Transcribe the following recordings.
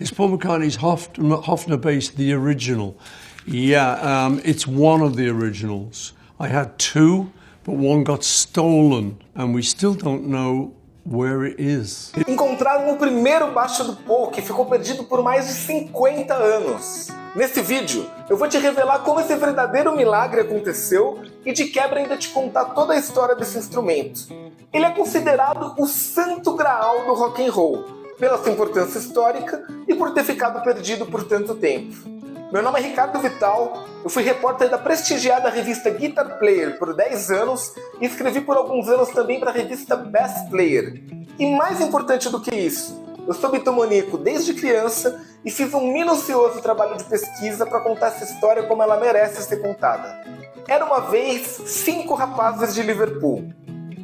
It's Paul McCartney's Hofner bass, the original. Yeah, it's one of the originals. I had two, but one got stolen, and we still don't know where it is. Encontraram o primeiro baixo do Paul, que ficou perdido por mais de 50 anos. Nesse vídeo, eu vou te revelar como esse verdadeiro milagre aconteceu e de quebra ainda te contar toda a história desse instrumento. Ele é considerado o santo graal do rock and roll, pela sua importância histórica e por ter ficado perdido por tanto tempo. Meu nome é Ricardo Vital, eu fui repórter da prestigiada revista Guitar Player por 10 anos e escrevi por alguns anos também para a revista Bass Player. E mais importante do que isso, eu sou bitomaníaco desde criança e fiz um minucioso trabalho de pesquisa para contar essa história como ela merece ser contada. Era uma vez 5 rapazes de Liverpool.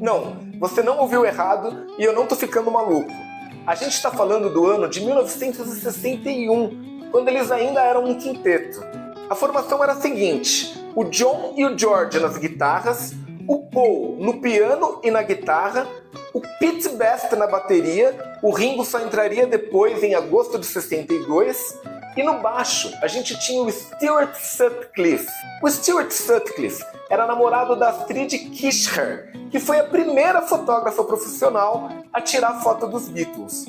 Não, você não ouviu errado e eu não tô ficando maluco. A gente está falando do ano de 1961, quando eles ainda eram um quinteto. A formação era a seguinte: o John e o George nas guitarras, o Paul no piano e na guitarra, o Pete Best na bateria, o Ringo só entraria depois em agosto de 62, e no baixo a gente tinha o Stuart Sutcliffe. O Stuart Sutcliffe era namorado da Astrid Kirchherr, que foi a primeira fotógrafa profissional a tirar foto dos Beatles.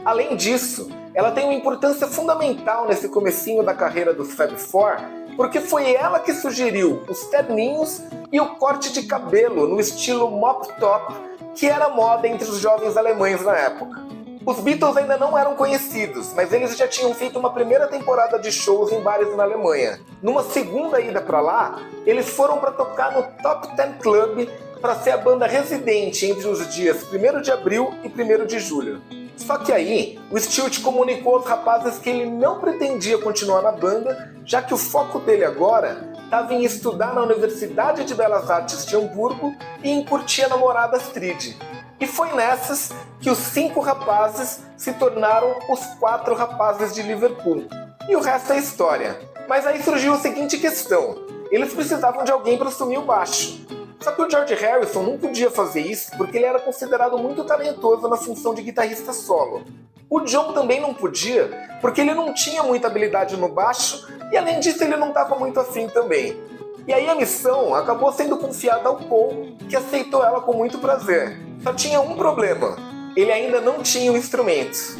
Além disso, ela tem uma importância fundamental nesse comecinho da carreira dos Fab Four, porque foi ela que sugeriu os terninhos e o corte de cabelo no estilo mop top, que era moda entre os jovens alemães na época. Os Beatles ainda não eram conhecidos, mas eles já tinham feito uma primeira temporada de shows em bares na Alemanha. Numa segunda ida para lá, eles foram para tocar no Top Ten Club para ser a banda residente entre os dias 1º de abril e 1º de julho. Só que aí, o Stuart comunicou aos rapazes que ele não pretendia continuar na banda, já que o foco dele agora estava em estudar na Universidade de Belas Artes de Hamburgo e em curtir a namorada Astrid. E foi nessas que os 5 rapazes se tornaram os 4 rapazes de Liverpool. E o resto é história. Mas aí surgiu a seguinte questão: eles precisavam de alguém para assumir o baixo. Só que o George Harrison não podia fazer isso porque ele era considerado muito talentoso na função de guitarrista solo. O John também não podia porque ele não tinha muita habilidade no baixo e além disso ele não estava muito afim também. E aí a missão acabou sendo confiada ao Paul, que aceitou ela com muito prazer. Só tinha um problema: ele ainda não tinha o instrumento.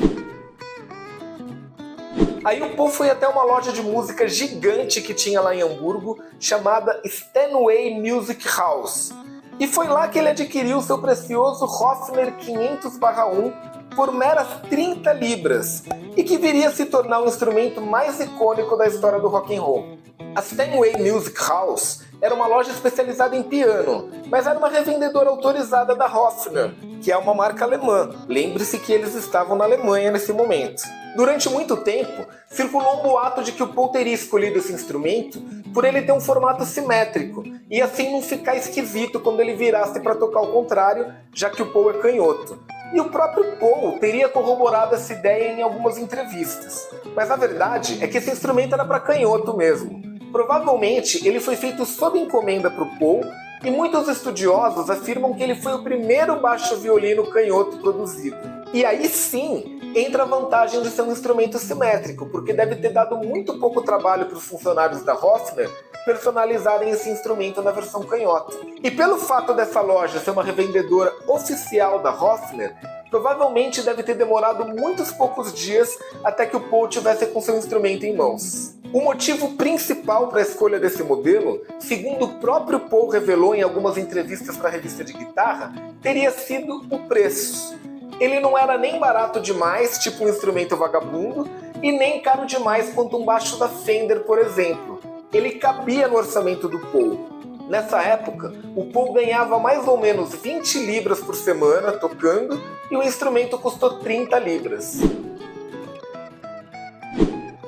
Aí o Paul foi até uma loja de música gigante que tinha lá em Hamburgo, chamada Steinway Music House. E foi lá que ele adquiriu seu precioso Hofner 500/1 por meras 30 libras, e que viria a se tornar o instrumento mais icônico da história do rock and roll. A Steinway Music House era uma loja especializada em piano, mas era uma revendedora autorizada da Hofner, que é uma marca alemã. Lembre-se que eles estavam na Alemanha nesse momento. Durante muito tempo, circulou um boato de que o Paul teria escolhido esse instrumento por ele ter um formato simétrico, e assim não ficar esquisito quando ele virasse para tocar ao contrário, já que o Paul é canhoto. E o próprio Paul teria corroborado essa ideia em algumas entrevistas. Mas a verdade é que esse instrumento era para canhoto mesmo. Provavelmente ele foi feito sob encomenda para o Paul, e muitos estudiosos afirmam que ele foi o primeiro baixo-violino canhoto produzido. E aí sim entra a vantagem de ser um instrumento simétrico, porque deve ter dado muito pouco trabalho para os funcionários da Hofner personalizarem esse instrumento na versão canhota. E pelo fato dessa loja ser uma revendedora oficial da Hofner, provavelmente deve ter demorado muitos poucos dias até que o Paul tivesse com seu instrumento em mãos. O motivo principal para a escolha desse modelo, segundo o próprio Paul revelou em algumas entrevistas para a revista de guitarra, teria sido o preço. Ele não era nem barato demais, tipo um instrumento vagabundo, e nem caro demais quanto um baixo da Fender, por exemplo. Ele cabia no orçamento do Paul. Nessa época, o Paul ganhava mais ou menos 20 libras por semana tocando e o instrumento custou 30 libras.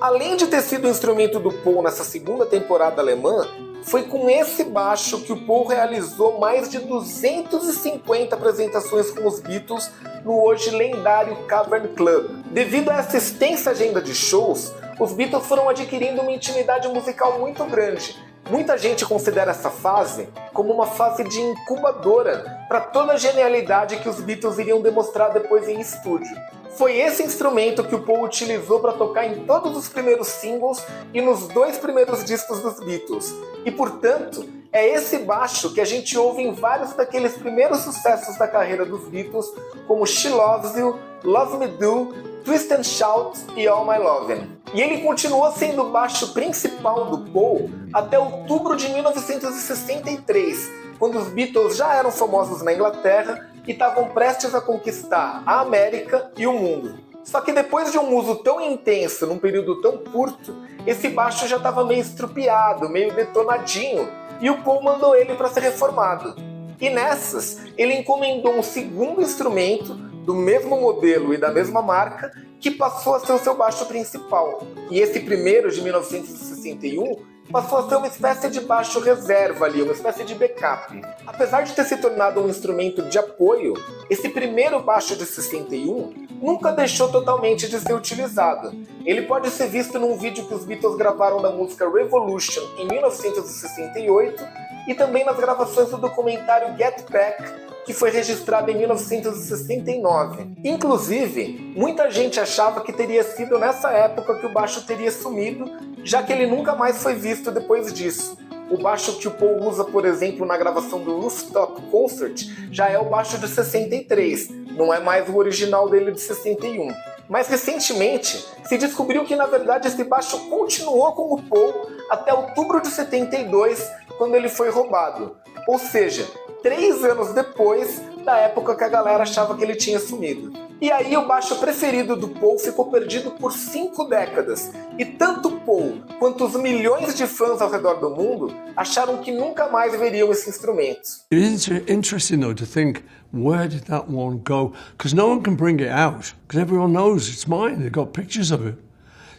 Além de ter sido o instrumento do Paul nessa segunda temporada alemã, foi com esse baixo que o Paul realizou mais de 250 apresentações com os Beatles no hoje lendário Cavern Club. Devido a essa extensa agenda de shows, os Beatles foram adquirindo uma intimidade musical muito grande. Muita gente considera essa fase como uma fase de incubadora para toda a genialidade que os Beatles iriam demonstrar depois em estúdio. Foi esse instrumento que o Paul utilizou para tocar em todos os primeiros singles e nos 2 primeiros discos dos Beatles. E, portanto, é esse baixo que a gente ouve em vários daqueles primeiros sucessos da carreira dos Beatles, como She Loves You, Love Me Do, Twist and Shout e All My Lovin'. E ele continuou sendo o baixo principal do Paul até outubro de 1963, quando os Beatles já eram famosos na Inglaterra e estavam prestes a conquistar a América e o mundo. Só que depois de um uso tão intenso num período tão curto, esse baixo já estava meio estrupiado, meio detonadinho, e o Paul mandou ele para ser reformado. E nessas, ele encomendou um segundo instrumento, do mesmo modelo e da mesma marca, que passou a ser o seu baixo principal. E esse primeiro, de 1961, passou a ser uma espécie de baixo reserva ali, uma espécie de backup. Apesar de ter se tornado um instrumento de apoio, esse primeiro baixo de 61 nunca deixou totalmente de ser utilizado. Ele pode ser visto num vídeo que os Beatles gravaram da música Revolution em 1968 e também nas gravações do documentário Get Back, que foi registrado em 1969. Inclusive, muita gente achava que teria sido nessa época que o baixo teria sumido, já que ele nunca mais foi visto depois disso. O baixo que o Paul usa, por exemplo, na gravação do Rooftop Concert, já é o baixo de 63, não é mais o original dele de 61. Mas recentemente, se descobriu que na verdade esse baixo continuou com o Paul até outubro de 72, quando ele foi roubado. Ou seja, 3 anos depois da época que a galera achava que ele tinha sumido. E aí o baixo preferido do Paul ficou perdido por 5 décadas. E tanto Paul quanto os milhões de fãs ao redor do mundo acharam que nunca mais veriam esse instrumento. It's interesting though to think, where did that one go? Because no one can bring it out, because everyone knows it's mine, they've got pictures of it.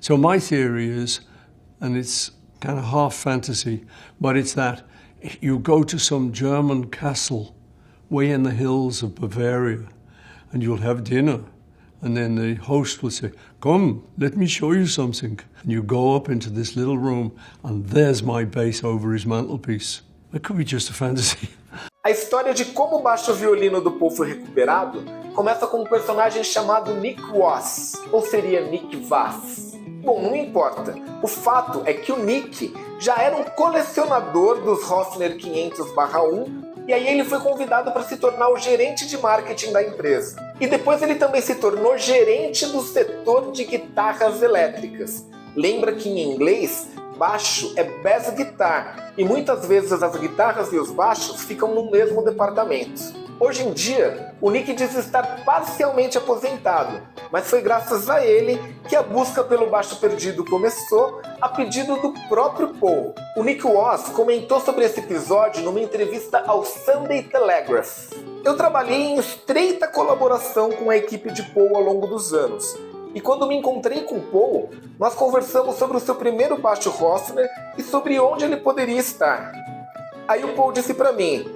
So my theory is, and it's kind of half fantasy, but it's that you go to some German castle way in the hills of Bavaria and you'll have dinner, and then the host will say, "Come, let me show you something." And you go up into this little room and there's my bass over his mantelpiece. It could be just a fantasy. A história de como o baixo violino do Paul foi recuperado começa com um personagem chamado Nick Voss, ou seria Nick Voss. Bom, não importa. O fato é que o Nick já era um colecionador dos Hofner 500/1 e aí ele foi convidado para se tornar o gerente de marketing da empresa. E depois ele também se tornou gerente do setor de guitarras elétricas. Lembra que em inglês, baixo é bass guitar, e muitas vezes as guitarras e os baixos ficam no mesmo departamento. Hoje em dia, o Nick diz estar parcialmente aposentado, mas foi graças a ele que a busca pelo baixo perdido começou, a pedido do próprio Paul. O Nick Voss comentou sobre esse episódio numa entrevista ao Sunday Telegraph. Eu trabalhei em estreita colaboração com a equipe de Paul ao longo dos anos. E quando me encontrei com Paul, nós conversamos sobre o seu primeiro baixo Hofner e sobre onde ele poderia estar. Aí o Paul disse para mim,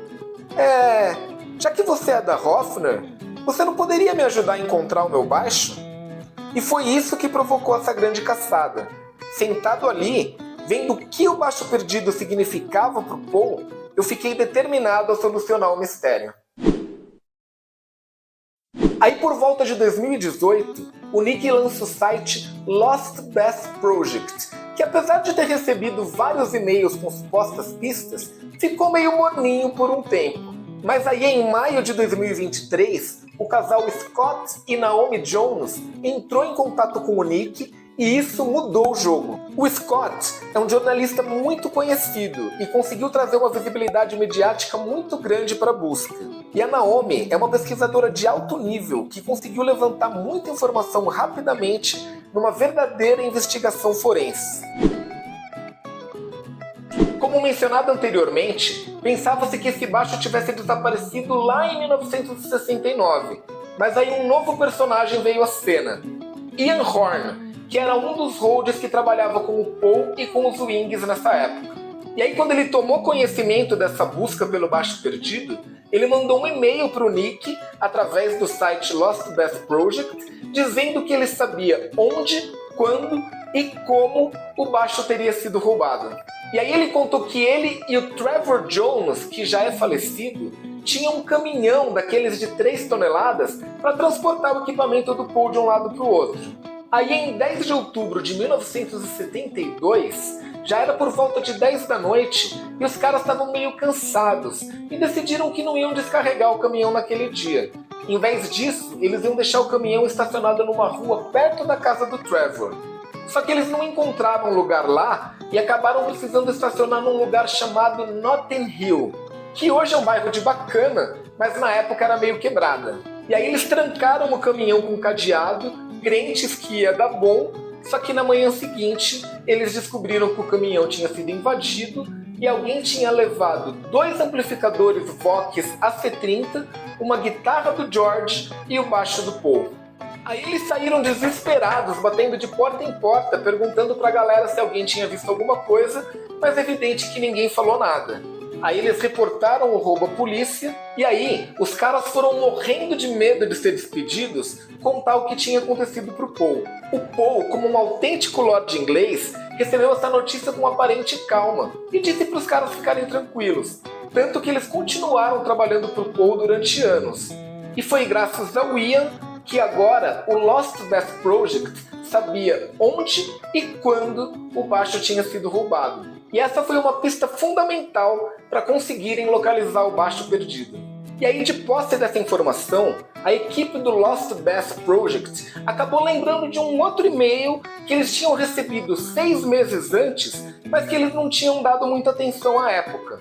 já que você é da Hofner, você não poderia me ajudar a encontrar o meu baixo? E foi isso que provocou essa grande caçada. Sentado ali, vendo o que o baixo perdido significava para o Paul, eu fiquei determinado a solucionar o mistério. Aí por volta de 2018, o Nick lança o site Lost Bass Project, que apesar de ter recebido vários e-mails com supostas pistas, ficou meio morninho por um tempo. Mas aí em maio de 2023, o casal Scott e Naomi Jones entrou em contato com o Nick e isso mudou o jogo. O Scott é um jornalista muito conhecido e conseguiu trazer uma visibilidade mediática muito grande para a busca. E a Naomi é uma pesquisadora de alto nível que conseguiu levantar muita informação rapidamente numa verdadeira investigação forense. Como mencionado anteriormente, pensava-se que esse baixo tivesse desaparecido lá em 1969, mas aí um novo personagem veio à cena, Ian Horn, que era um dos Rhodes que trabalhava com o Paul e com os Wings nessa época. E aí quando ele tomou conhecimento dessa busca pelo baixo perdido, ele mandou um e-mail para o Nick, através do site Lost Bass Project, dizendo que ele sabia onde, quando e como o baixo teria sido roubado. E aí ele contou que ele e o Trevor Jones, que já é falecido, tinha um caminhão daqueles de 3 toneladas para transportar o equipamento do Paul de um lado para o outro. Aí em 10 de outubro de 1972, já era por volta de 10 da noite e os caras estavam meio cansados e decidiram que não iam descarregar o caminhão naquele dia. Em vez disso, eles iam deixar o caminhão estacionado numa rua perto da casa do Trevor. Só que eles não encontraram lugar lá e acabaram precisando estacionar num lugar chamado Notting Hill, que hoje é um bairro de bacana, mas na época era meio quebrada. E aí eles trancaram o caminhão com cadeado, crentes que ia dar bom, só que na manhã seguinte eles descobriram que o caminhão tinha sido invadido e alguém tinha levado 2 amplificadores Vox AC30, uma guitarra do George e o baixo do Paul. Aí eles saíram desesperados, batendo de porta em porta, perguntando pra galera se alguém tinha visto alguma coisa, mas é evidente que ninguém falou nada. Aí eles reportaram o roubo à polícia, e aí os caras foram morrendo de medo de ser despedidos, contar o que tinha acontecido pro Paul. O Paul, como um autêntico lord inglês, recebeu essa notícia com aparente calma, e disse pros caras ficarem tranquilos, tanto que eles continuaram trabalhando pro Paul durante anos. E foi graças ao Ian que agora o Lost Bass Project sabia onde e quando o baixo tinha sido roubado. E essa foi uma pista fundamental para conseguirem localizar o baixo perdido. E aí, de posse dessa informação, a equipe do Lost Bass Project acabou lembrando de um outro e-mail que eles tinham recebido 6 meses antes, mas que eles não tinham dado muita atenção à época.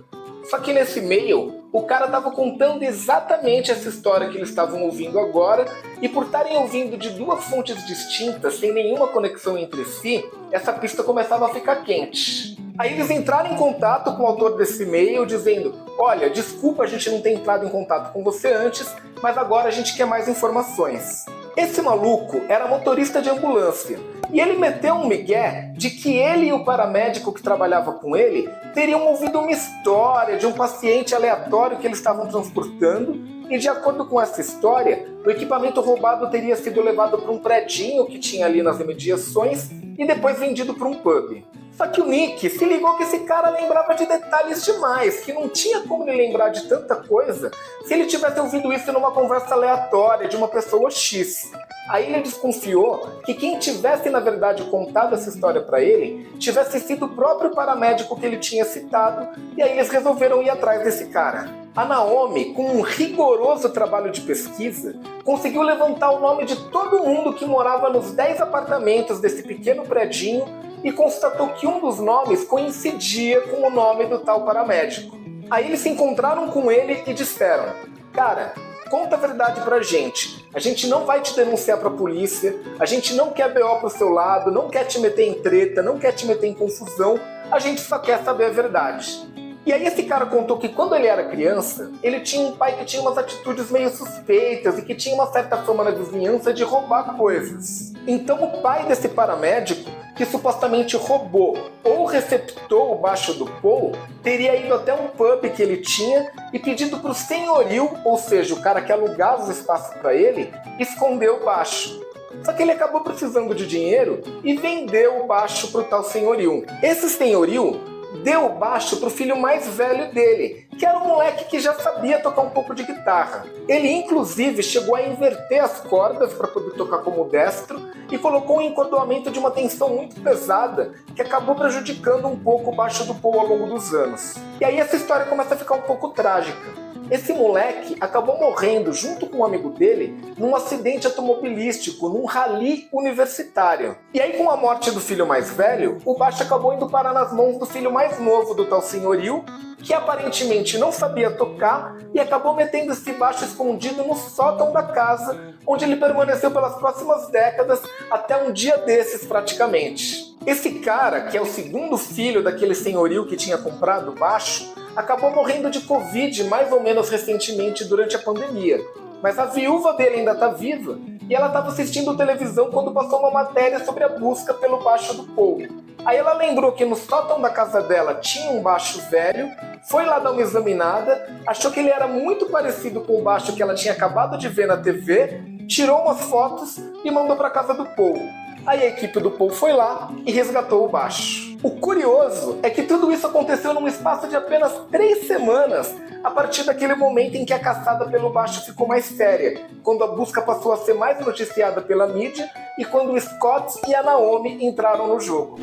Só que nesse e-mail, o cara estava contando exatamente essa história que eles estavam ouvindo agora, e por estarem ouvindo de 2 fontes distintas, sem nenhuma conexão entre si, essa pista começava a ficar quente. Aí eles entraram em contato com o autor desse e-mail, dizendo: olha, desculpa a gente não ter entrado em contato com você antes, mas agora a gente quer mais informações. Esse maluco era motorista de ambulância, e ele meteu um migué de que ele e o paramédico que trabalhava com ele teriam ouvido uma história de um paciente aleatório que eles estavam transportando, e de acordo com essa história, o equipamento roubado teria sido levado para um predinho que tinha ali nas imediações e depois vendido para um pub. Só que o Nick se ligou que esse cara lembrava de detalhes demais, que não tinha como ele lembrar de tanta coisa se ele tivesse ouvido isso numa conversa aleatória de uma pessoa X. Aí ele desconfiou que quem tivesse na verdade contado essa história para ele tivesse sido o próprio paramédico que ele tinha citado, e aí eles resolveram ir atrás desse cara. A Naomi, com um rigoroso trabalho de pesquisa, conseguiu levantar o nome de todo mundo que morava nos 10 apartamentos desse pequeno predinho e constatou que um dos nomes coincidia com o nome do tal paramédico. Aí eles se encontraram com ele e disseram: cara, conta a verdade pra gente. A gente não vai te denunciar pra polícia, a gente não quer BO pro seu lado, não quer te meter em treta, não quer te meter em confusão, a gente só quer saber a verdade. E aí esse cara contou que quando ele era criança, ele tinha um pai que tinha umas atitudes meio suspeitas e que tinha uma certa fama na vizinhança de roubar coisas. Então o pai desse paramédico, que supostamente roubou ou receptou o baixo do Paul, teria ido até um pub que ele tinha e pedido pro senhorio, ou seja, o cara que alugava o espaço para ele, esconder o baixo. Só que ele acabou precisando de dinheiro e vendeu o baixo pro tal senhorio. Esse senhorio deu o baixo pro filho mais velho dele, que era um moleque que já sabia tocar um pouco de guitarra. Ele inclusive chegou a inverter as cordas para poder tocar como destro e colocou um encordoamento de uma tensão muito pesada que acabou prejudicando um pouco o baixo do Paul ao longo dos anos. E aí essa história começa a ficar um pouco trágica. Esse moleque acabou morrendo junto com um amigo dele num acidente automobilístico, num rally universitário. E aí, com a morte do filho mais velho, o baixo acabou indo parar nas mãos do filho mais novo do tal senhorio, que aparentemente não sabia tocar e acabou metendo esse baixo escondido no sótão da casa, onde ele permaneceu pelas próximas décadas, até um dia desses praticamente. Esse cara, que é o segundo filho daquele senhorio que tinha comprado o baixo, acabou morrendo de Covid mais ou menos recentemente durante a pandemia. Mas a viúva dele ainda está viva e ela estava assistindo televisão quando passou uma matéria sobre a busca pelo baixo do Paul. Aí ela lembrou que no sótão da casa dela tinha um baixo velho, foi lá dar uma examinada, achou que ele era muito parecido com o baixo que ela tinha acabado de ver na TV tirou umas fotos e mandou para casa do Paul. Aí a equipe do Paul foi lá e resgatou o baixo. O curioso é que tudo isso aconteceu num espaço de apenas 3 semanas, a partir daquele momento em que a caçada pelo baixo ficou mais séria, quando a busca passou a ser mais noticiada pela mídia e quando o Scott e a Naomi entraram no jogo.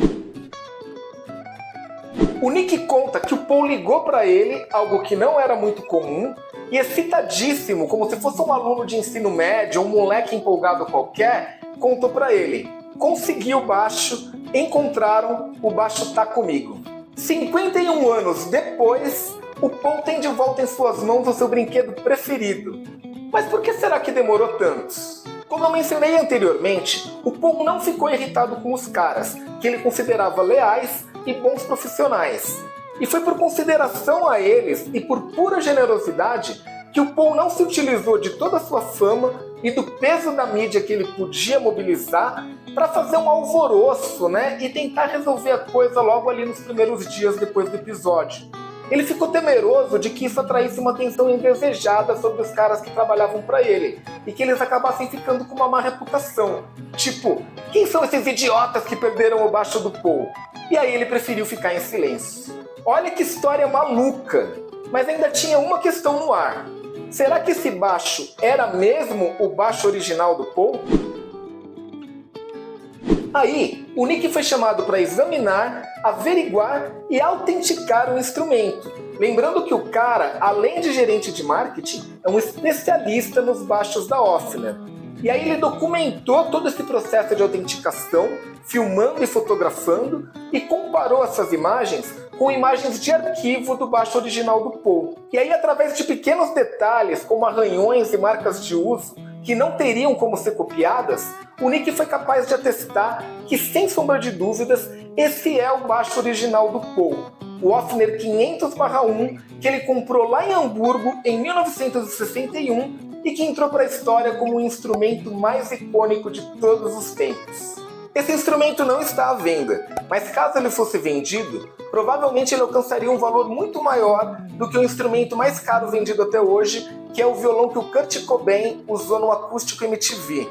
O Nick conta que o Paul ligou para ele, algo que não era muito comum, e excitadíssimo, como se fosse um aluno de ensino médio ou um moleque empolgado qualquer, contou para ele: consegui o baixo, encontraram, o baixo tá comigo. 51 anos depois, o Paul tem de volta em suas mãos o seu brinquedo preferido. Mas por que será que demorou tanto? Como eu mencionei anteriormente, o Paul não ficou irritado com os caras, que ele considerava leais e bons profissionais. E foi por consideração a eles e por pura generosidade que o Paul não se utilizou de toda a sua fama e do peso da mídia que ele podia mobilizar para fazer um alvoroço, e tentar resolver a coisa logo ali nos primeiros dias depois do episódio. Ele ficou temeroso de que isso atraísse uma atenção indesejada sobre os caras que trabalhavam para ele e que eles acabassem ficando com uma má reputação. Tipo, quem são esses idiotas que perderam o baixo do Paul? E aí ele preferiu ficar em silêncio. Olha que história maluca! Mas ainda tinha uma questão no ar. Será que esse baixo era mesmo o baixo original do Paul? Aí, o Nick foi chamado para examinar, averiguar e autenticar o instrumento. Lembrando que o cara, além de gerente de marketing, é um especialista nos baixos da Hofner. E aí ele documentou todo esse processo de autenticação, filmando e fotografando, e comparou essas imagens com imagens de arquivo do baixo original do Paul. E aí, através de pequenos detalhes, como arranhões e marcas de uso, que não teriam como ser copiadas, o Nick foi capaz de atestar que, sem sombra de dúvidas, esse é o baixo original do Paul, o Hofner 500/1, que ele comprou lá em Hamburgo em 1961 e que entrou para a história como o instrumento mais icônico de todos os tempos. Esse instrumento não está à venda, mas caso ele fosse vendido, provavelmente ele alcançaria um valor muito maior do que o instrumento mais caro vendido até hoje, que é o violão que o Kurt Cobain usou no Acústico MTV.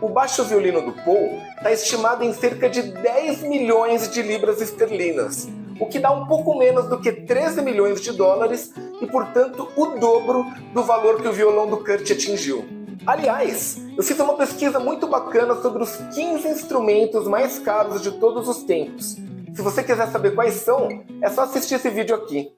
O baixo violino do Paul está estimado em cerca de 10 milhões de libras esterlinas, o que dá um pouco menos do que 13 milhões de dólares e, portanto, o dobro do valor que o violão do Kurt atingiu. Aliás, eu fiz uma pesquisa muito bacana sobre os 15 instrumentos mais caros de todos os tempos. Se você quiser saber quais são, é só assistir esse vídeo aqui.